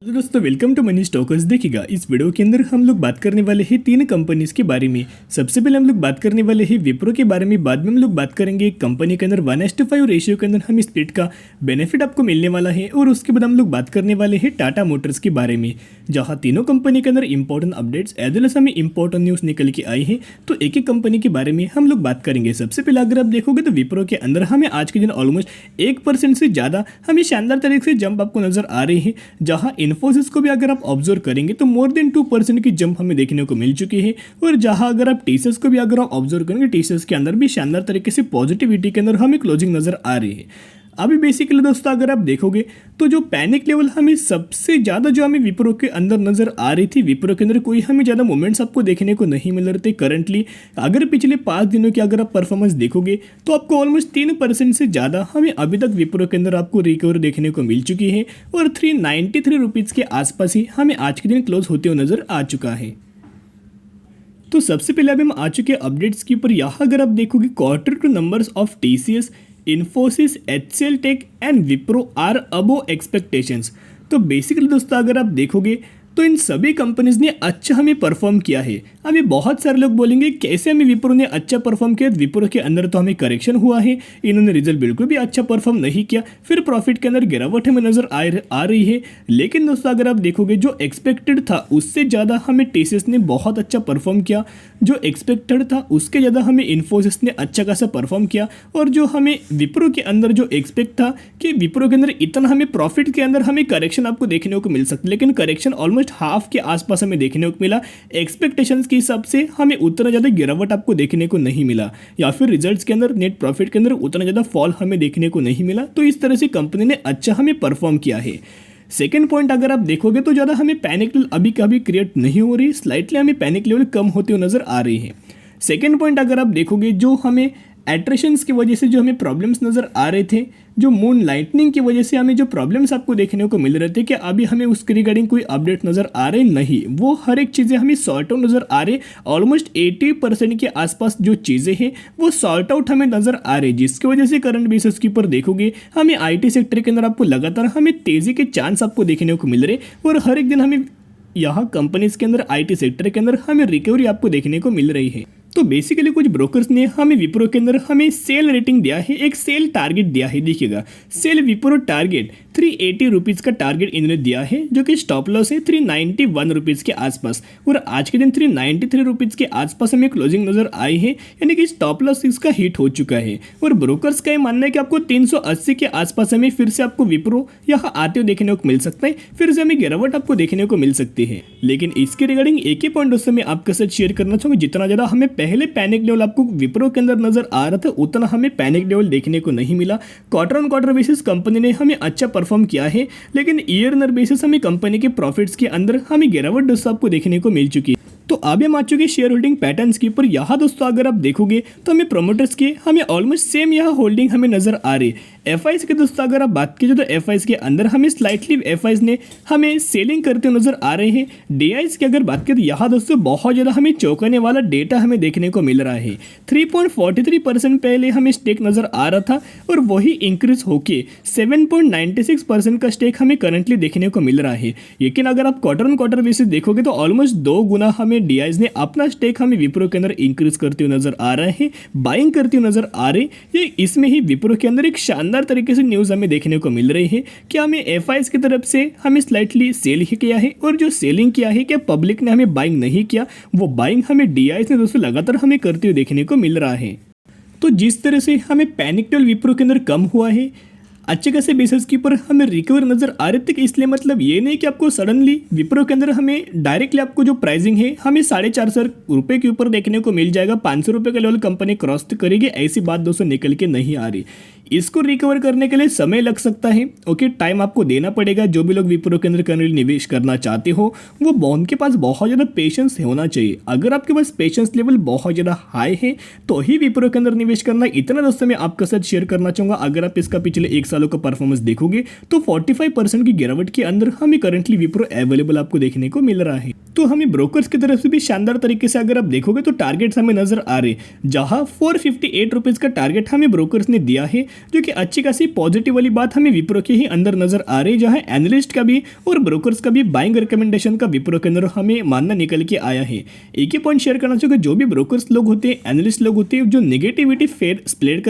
तो दोस्तों welcome to money stalkers. देखिएगा इस वीडियो के अंदर हम लोग बात करने वाले हैं तीन कंपनीज के बारे में। सबसे पहले हम लोग बात करने वाले हैं विप्रो के बारे में। बाद में हम लोग बात करेंगे कंपनी के अंदर 1:5 रेशियो के अंदर हमें स्प्लिट का बेनिफिट आपको मिलने वाला है। और उसके बाद हम लोग बात करने वाले हैं टाटा मोटर्स के बारे में, जहाँ तीनों कंपनी के अंदर important updates as well as हमें इंपॉर्टेंट न्यूज़ निकल के आई है। तो एक एक कंपनी के बारे में हम लोग बात करेंगे। सबसे पहले अगर आप देखोगे तो विप्रो के अंदर हमें आज के दिन ऑलमोस्ट 1% से ज़्यादा हमें शानदार तरीके से जंप आपको नजर आ रही है। जहाँ इन्फोसिस को भी अगर आप ऑब्जर्व करेंगे तो मोर देन 2% की जंप हमें देखने को मिल चुकी है। और जहां अगर आप टीसीएस को भी अगर आप ऑब्जर्व करेंगे, टीसीएस के अंदर भी शानदार तरीके से पॉजिटिविटी के अंदर हमें क्लोजिंग नजर आ रही है। अभी बेसिकली दोस्तों अगर आप देखोगे तो जो पैनिक लेवल हमें सबसे ज़्यादा जो हमें विप्रो के अंदर नज़र आ रही थी, विप्रो के अंदर कोई हमें ज़्यादा मोमेंट्स आपको देखने को नहीं मिल रहे थे करंटली। अगर पिछले 5 दिनों की अगर आप परफॉर्मेंस देखोगे तो आपको ऑलमोस्ट 3% से ज़्यादा हमें अभी तक विप्रो के अंदर आपको रिकवर देखने को मिल चुकी है। और 393 रुपीज़ के आसपास ही हमें आज के दिन क्लोज होते हुए नज़र आ चुका है। तो सबसे पहले अभी हम आ चुके हैं अपडेट्स के ऊपर। यहाँ अगर आप देखोगे quarter two numbers of TCS, Infosys, HCL tech and Wipro are above expectations. तो बेसिकली दोस्तों अगर आप देखोगे तो इन सभी कंपनीज ने अच्छा हमें परफॉर्म किया है। अभी बहुत सारे लोग बोलेंगे कैसे हमें विप्रो ने अच्छा परफॉर्म किया। विप्रो के अंदर तो हमें करेक्शन हुआ है, इन्होंने रिजल्ट बिल्कुल भी अच्छा परफॉर्म नहीं किया, फिर प्रॉफिट के अंदर गिरावट हमें नजर आ रही है। लेकिन दोस्तों अगर आप देखोगे जो एक्सपेक्टेड था उससे ज़्यादा हमें टीसीएस ने बहुत अच्छा परफॉर्म किया, जो एक्सपेक्टेड था उसके ज़्यादा हमें इन्फोसिस ने अच्छा खासा परफॉर्म किया। और जो हमें विप्रो के अंदर जो एक्सपेक्ट था कि विप्रो के अंदर इतना हमें प्रॉफिट के अंदर हमें करेक्शन आपको देखने को मिल सकता, लेकिन करेक्शन ऑलमोस्ट हाफ के आसपास हमें देखने को मिला। एक्सपेक्टेशंस के हिसाब से हमें उतना ज़्यादा गिरावट आपको देखने को नहीं मिला, या फिर रिजल्ट्स के अंदर नेट प्रॉफिट के अंदर उतना ज़्यादा फॉल हमें देखने को नहीं मिला। तो इस तरह से कंपनी ने अच्छा हमें परफॉर्म किया है। सेकेंड पॉइंट अगर आप देखोगे तो ज़्यादा हमें पैनिक लेवल अभी कभी क्रिएट नहीं हो रही, स्लाइटली हमें पैनिक लेवल कम होते हुए नजर आ रही है। सेकेंड पॉइंट अगर आप देखोगे जो हमें एट्रेशंस की वजह से जो हमें प्रॉब्लम्स नज़र आ रहे थे, जो मून लाइटनिंग की वजह से हमें जो प्रॉब्लम्स आपको देखने को मिल रहे थे, कि अभी हमें उसके रिगार्डिंग कोई अपडेट नज़र आ रहे नहीं, वो हर एक चीज़ें हमें सॉर्ट आउट नज़र आ रहे। ऑलमोस्ट 80% के आसपास जो चीज़ें हैं वो सॉर्ट आउट हमें नज़र आ रही, जिसकी वजह से करंट बेसिस के ऊपर देखोगे हमें आईटी सेक्टर के अंदर आपको लगातार हमें तेज़ी के चांस आपको देखने को मिल रहे। और हर एक दिन हमें यहाँ कंपनीज के अंदर आईटी सेक्टर के अंदर हमें रिकवरी आपको देखने को मिल रही है। तो बेसिकली कुछ ब्रोकर्स ने हमें विप्रो के अंदर हमें सेल रेटिंग दिया है, एक सेल टारगेट दिया है। देखिएगा सेल विप्रो टारगेट 380 रुपीज़ का टारगेट इन्होंने दिया है, जो कि स्टॉप लॉस है 391 रुपीज़ के आसपास। और आज के दिन 393 रुपीज़ के आसपास हमें क्लोजिंग नजर आई है, यानी कि स्टॉप लॉस इसका हिट हो चुका है। और ब्रोकर्स का ये मानना है कि आपको 380 के आसपास हमें फिर से आपको विप्रो यहाँ आते हुए देखने को मिल सकता है, फिर से हमें गिरावट आपको देखने को मिल सकती है। लेकिन इसके रिगार्डिंग एक ही पॉइंट दोस्तों मैं आपके साथ शेयर करना चाहूँगा, जितना ज़्यादा हमें पहले पैनिक लेवल आपको विप्रो के अंदर नजर आ रहा था उतना हमें पैनिक लेवल देखने को नहीं मिला। Quarter on quarter basis company ने हमें अच्छा परफॉर्म किया है, लेकिन ईयर ऑन बेसिस हमें कंपनी के प्रॉफिट्स के अंदर हमें गिरावट दोस्तों आपको देखने को मिल चुकी है। तो अभी हम आ चुके शेयर होल्डिंग पैटर्न्स के ऊपर। यहाँ दोस्तों अगर आप देखोगे तो हमें प्रोमोटर्स के हमें ऑलमोस्ट सेम यहाँ होल्डिंग हमें नजर आ रही है। एफआईज के दोस्तों अगर आप बात कीजिए तो एफआईज के अंदर हमें स्लाइटली एफआईज ने हमें सेलिंग करते हुए नजर आ रहे हैं। डीआईज की अगर बात करें तो यहाँ दोस्तों बहुत ज़्यादा हमें चौंकाने वाला डेटा हमें देखने को मिल रहा है। 3.43% पहले हमें स्टेक नजर आ रहा था और वही इंक्रीज होके 7.96% का स्टेक हमें करंटली देखने को मिल रहा है। लेकिन अगर आप क्वार्टर ऑन क्वार्टर बेसिस देखोगे तो ऑलमोस्ट 2 गुना हमें डीआईज ने अपना स्टेक हमें विप्रो के अंदर इंक्रीज करते हुए नजर आ रहे हैं, बाइंग करते हुए नजर आ रहे। ये इसमें ही विप्रो के अंदर एक शानदार तरीके से न्यूज़ हमें देखने को मिल रही है कि हमें एफआईज की तरफ से हमें स्लाइटली सेल ही किया है, और जो सेलिंग किया है क्या पब्लिक ने हमें बाइंग नहीं किया, वो बाइंग हमें डीआईज ने दोस्तों लगातार हमें करते हुए देखने को मिल रहा है। तो जिस तरह से हमें पैनिक लेवल विप्रो के अंदर कम हुआ है, अच्छे खासे बेसिस के ऊपर हमें रिकवर नजर आ रहे थे, कि इसलिए मतलब ये नहीं कि आपको सडनली विप्रो के अंदर हमें डायरेक्टली आपको जो प्राइसिंग है हमें 450 रुपये के ऊपर देखने को मिल जाएगा, 500 रुपये का लेवल कंपनी क्रॉस करेगी, ऐसी बात दोस्तों निकल के नहीं आ रही। इसको रिकवर करने के लिए समय लग सकता है, ओके, टाइम आपको देना पड़ेगा। जो भी लोग विप्रो के अंदर करंटली निवेश करना चाहते हो वो उनके पास बहुत ज़्यादा पेशेंस होना चाहिए। अगर आपके पास पेशेंस लेवल बहुत ज़्यादा हाई है तो ही विप्रो के अंदर निवेश करना। इतना दोस्तों मैं आपके साथ शेयर करना चाहूँगा। अगर आप इसका पिछले 1 साल सालों का परफॉर्मेंस देखोगे तो 45% की गिरावट के अंदर हमें करंटली विप्रो अवेलेबल आपको देखने को मिल रहा है। तो हमें ब्रोकर्स की तरफ से भी शानदार तरीके से अगर आप देखोगे तो टारगेट्स हमें नजर आ रहे, जहां 458 रुपीज का टारगेट हमें ब्रोकर्स ने दिया है, जो कि अच्छी खासी पॉजिटिव वाली बात हमें विप्रो के ही अंदर नजर आ रही है, जहां एनालिस्ट का भी और ब्रोकर्स का भी बाइंग रिकमेंडेशन का विप्रो के अंदर हमें मानना निकल के आया है। एक ही पॉइंट शेयर करना चाहूँगा, जो भी ब्रोकर्स लोग होते हैं, एनालिस्ट लोग होते हैं, जो नेगेटिविटी फेयर स्प्रेड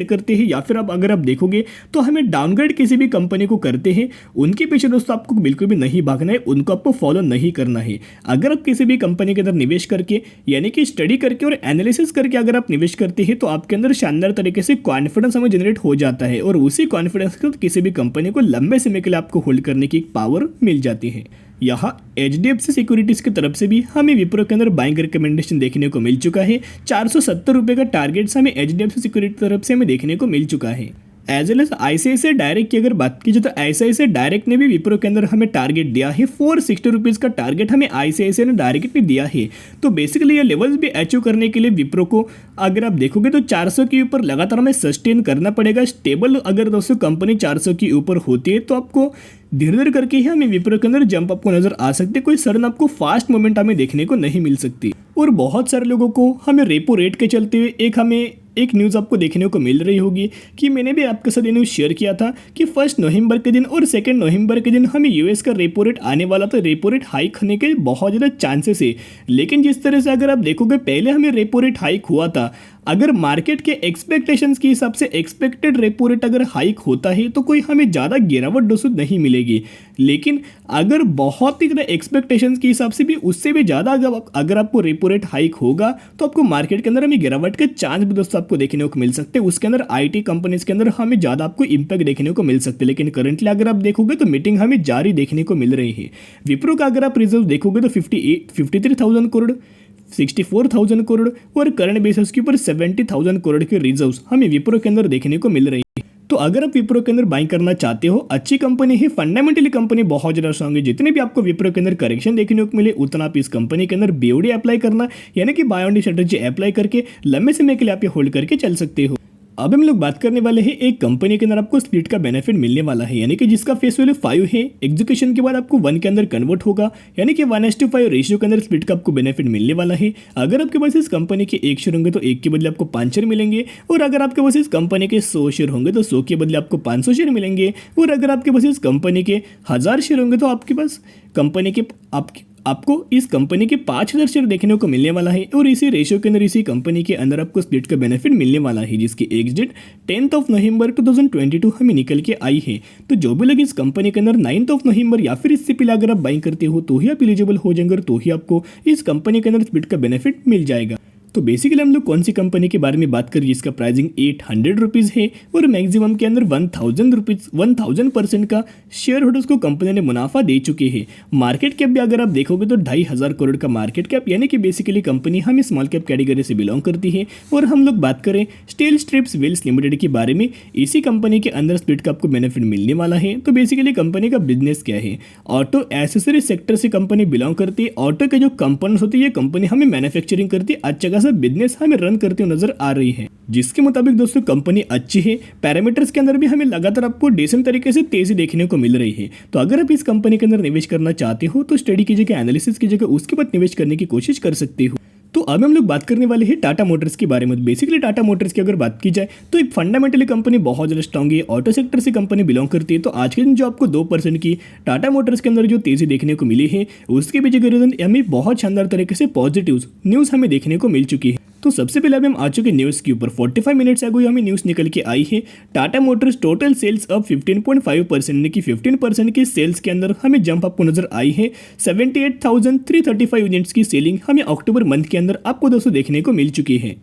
करते हैं या फिर आप अगर आप देखोगे तो हमें डाउनग्रेड किसी भी कंपनी को करते हैं, उनके पीछे दोस्तों आपको बिल्कुल भी नहीं भागना है, उनको आपको फॉलो नहीं करना है। अगर आप किसी भी कंपनी के अंदर निवेश करके यानी कि स्टडी करके और एनालिसिस करके अगर आप निवेश करते हैं तो आपके अंदर शानदार तरीके से कॉन्फिडेंस हमें जनरेट हो जाता है और उसी कॉन्फिडेंस के साथ किसी भी कंपनी को लंबे समय के लिए आपको होल्ड करने की पावर मिल जाती है। यहाँ HDFC सिक्योरिटीज की तरफ से भी हमें विप्रो के अंदर बाइंग रिकमेंडेशन देखने को मिल चुका है। 470 रुपये का टारगेट हमें HDFC सिक्योरिटी तरफ से हमें देखने को मिल चुका है। As well as ICICI direct की अगर बात की जाए तो ICICI डायरेक्ट ने भी विप्रो के अंदर हमें टारगेट दिया है। 460 रुपीज़ का टारगेट हमें ICICI ने डायरेक्ट में दिया है। तो बेसिकली ये लेवल्स भी अचीव करने के लिए विप्रो को अगर आप देखोगे तो 400 के ऊपर लगातार हमें सस्टेन करना पड़ेगा। स्टेबल अगर दोस्तों कंपनी 400 के ऊपर होती है तो आपको धीरे धीरे करके ही हमें विप्रो के अंदर जंप आपको नजर आ सकते, कोई सडन आपको फास्ट मोमेंट हमें देखने को नहीं मिल सकती। और बहुत सारे लोगों को हमें रेपो रेट के चलते हुए एक न्यूज़ आपको देखने को मिल रही होगी कि मैंने भी आपके साथ ये न्यूज़ शेयर किया था कि 1 नवंबर के दिन और 2 नवंबर के दिन हमें यूएस का रेपो रेट आने वाला था। रेपो रेट हाइक होने के बहुत ज़्यादा चांसेस है, लेकिन जिस तरह से अगर आप देखोगे पहले हमें रेपो रेट हाइक हुआ था, अगर मार्केट के एक्सपेक्टेशंस के हिसाब से एक्सपेक्टेड रेपो रेट अगर हाइक होता है तो कोई हमें ज़्यादा गिरावट दोस्तों नहीं मिलेगी। लेकिन अगर बहुत ही ज़्यादा एक्सपेक्टेशंस के हिसाब से भी उससे भी ज़्यादा अगर आपको रेपो रेट हाइक होगा तो आपको मार्केट के अंदर हमें गिरावट के चांस भी दोस्तों आपको देखने को मिल सकते हैं। उसके अंदर IT कंपनीज के अंदर हमें ज़्यादा आपको इंपैक्ट देखने को मिल सकते हैं। लेकिन करंटली अगर आप देखोगे तो मीटिंग हमें जारी देखने को मिल रही है। विप्रो का अगर आप रिजल्ट देखोगे तो 53,000 करोड़, 64,000 करोड़ और करंट बेसिस के ऊपर 70,000 करोड़ के रिजर्व्स हमें विप्रो के अंदर देखने को मिल रही है। तो अगर आप विप्रो के अंदर बाइंग करना चाहते हो, अच्छी कंपनी है, फंडामेंटली कंपनी बहुत ज़्यादा स्ट्रांग है, जितने भी आपको विप्रो के अंदर करेक्शन देखने को मिले उतना आप इस कंपनी के अंदर BOD अप्लाई करना यानी कि buy on dip strategy apply करके लंबे समय के लिए आप ये होल्ड करके चल सकते हो। अब हम लोग बात करने वाले हैं एक कंपनी के अंदर आपको स्प्लिट का बेनिफिट मिलने वाला है, यानी कि जिसका फेस वैल्यू 5 है, एग्जीक्यूशन के बाद आपको 1 के अंदर कन्वर्ट होगा, यानी कि 1:5 रेशियो के अंदर स्प्लिट का आपको बेनिफिट मिलने वाला है। अगर आपके पास इस कंपनी के 1 शेयर होंगे तो 1 के बदले आपको 5 शेयर मिलेंगे, और अगर आपके पास इस कंपनी के 100 शेयर होंगे तो 100 के बदले आपको 500 शेयर मिलेंगे, और अगर आपके पास इस कंपनी के 1000 शेयर होंगे तो आपके पास आपको इस कंपनी के 5000 शेयर देखने को मिलने वाला है। और इसी रेशियो के अंदर इसी कंपनी के अंदर आपको स्प्लिट का बेनिफिट मिलने वाला है, जिसकी एग्जिट 10 नवंबर 2022 हमें निकल के आई है। तो जो भी लोग इस कंपनी के अंदर 9 नवंबर या फिर इससे पहले अगर आप बाइंग करते हो तो ही आप एलिजिबल हो जाएंगे, और तो ही आपको इस कंपनी के अंदर स्प्लिट का बेनिफिट मिल जाएगा। तो बेसिकली हम लोग कौन सी कंपनी के बारे में बात करें जिसका प्राइसिंग 800 रुपीज़ है और मैक्सिमम के अंदर 1000% का शेयर होल्डर्स को कंपनी ने मुनाफा दे चुके हैं। मार्केट कैप भी अगर आप देखोगे तो 2,500 करोड़ का मार्केट कैप, यानी कि बेसिकली कंपनी हमें स्मॉल कैप कैटेगरी से बिलोंग करती है। और हम लोग बात करें स्टील स्ट्रिप्स वेल्स लिमिटेड के बारे में, इसी कंपनी के अंदर स्प्लिट का आपको बेनिफिट मिलने वाला है। तो बेसिकली कंपनी का बिजनेस क्या है, ऑटो एसेसरी सेक्टर से कंपनी बिलोंग करती है। ऑटो के जो कंपोनेंट्स होती है ये कंपनी हमें मैन्युफैक्चरिंग करती है, अच्छा बिजनेस हमें रन करते हुए नजर आ रही है, जिसके मुताबिक दोस्तों कंपनी अच्छी है। पैरामीटर्स के अंदर भी हमें लगातार आपको डिसेंट तरीके से तेजी देखने को मिल रही है। तो अगर आप इस कंपनी के अंदर निवेश करना चाहते हो तो स्टडी कीजिएगा, एनालिसिस कीजिएगा, उसके बाद निवेश करने की कोशिश कर सकते हो। तो अब हम लोग बात करने वाले हैं टाटा मोटर्स के बारे में। बेसिकली टाटा मोटर्स की अगर बात की जाए तो एक फंडामेंटली कंपनी बहुत ज़्यादा स्ट्रांग है, ऑटो सेक्टर से कंपनी बिलोंग करती है। तो आज के दिन जो आपको 2% की टाटा मोटर्स के अंदर जो तेज़ी देखने को मिली है उसके पीछे का रीज़न हमें बहुत शानदार तरीके से पॉजिटिव न्यूज़ हमें देखने को मिल चुकी है। तो सबसे पहले अभी हम आ चुके न्यूज़ के ऊपर। 45 मिनट्स अगो हमें न्यूज़ निकल के आई है, टाटा मोटर्स टोटल सेल्स अब 15.5% यानी कि 15% की सेल्स के अंदर हमें जंप आपको नजर आई है। 78,335 यूनिट्स की सेलिंग हमें अक्टूबर मंथ के अंदर आपको दोस्तों देखने को मिल चुकी है।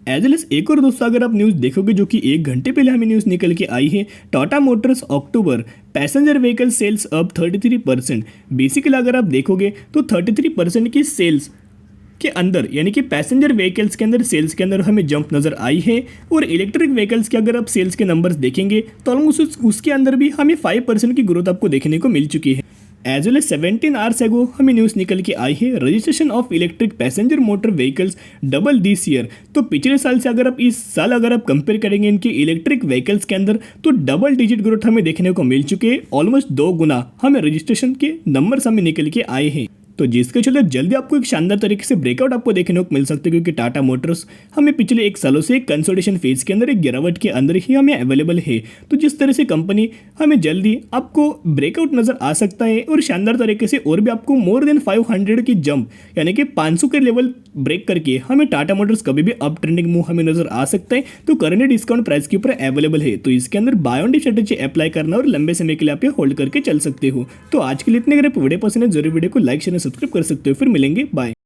एज वेल एज एक और दोस्तों अगर आप न्यूज़ देखोगे जो कि 1 घंटे पहले हमें न्यूज़ निकल के आई है, टाटा मोटर्स अक्टूबर पैसेंजर व्हीकल सेल्स अब 33%। बेसिकली अगर आप देखोगे तो 33% की सेल्स के अंदर यानी कि पैसेंजर व्हीकल्स के अंदर सेल्स के अंदर हमें जंप नज़र आई है। और इलेक्ट्रिक व्हीकल्स के अगर आप सेल्स के नंबर्स देखेंगे तो ऑलमोस्ट उसके अंदर भी हमें 5% की ग्रोथ आपको देखने को मिल चुकी है। एज वेल एज 17 आवर्स एगो हमें न्यूज़ निकल के आई है registration of electric passenger motor vehicles double this year. तो पिछले साल से अगर आप इस साल अगर आप कंपेयर करेंगे इनके इलेक्ट्रिक व्हीकल्स के अंदर तो डबल डिजिट ग्रोथ हमें देखने को मिल चुके हैं। ऑलमोस्ट 2 गुना हमें रजिस्ट्रेशन के नंबर्स हमें निकल के आए हैं। तो जिसके चलते जल्दी आपको एक शानदार तरीके से ब्रेकआउट आपको देखने को मिल सकता है, क्योंकि टाटा मोटर्स हमें पिछले 1 सालों से एक कंसोलिडेशन फेज के अंदर एक गिरावट के अंदर ही हमें अवेलेबल है। तो जिस तरह से कंपनी हमें जल्दी आपको ब्रेकआउट नजर आ सकता है और शानदार तरीके से और भी आपको मोर देन 500 की जंप यानी कि 500 के लेवल ब्रेक करके हमें टाटा मोटर्स कभी भी अप ट्रेंडिंग मूव हमें नजर आ सकता है। तो करंट डिस्काउंट प्राइस के ऊपर अवेलेबल है, तो इसके अंदर buy on dip strategy apply करना और लंबे समय के लिए आप ये होल्ड करके चल सकते हो। तो आज के लिए इतने, अगर आप वीडियो पसंद है जरूर वीडियो को लाइक शेयर सब्सक्राइब कर सकते हो। फिर मिलेंगे, बाय।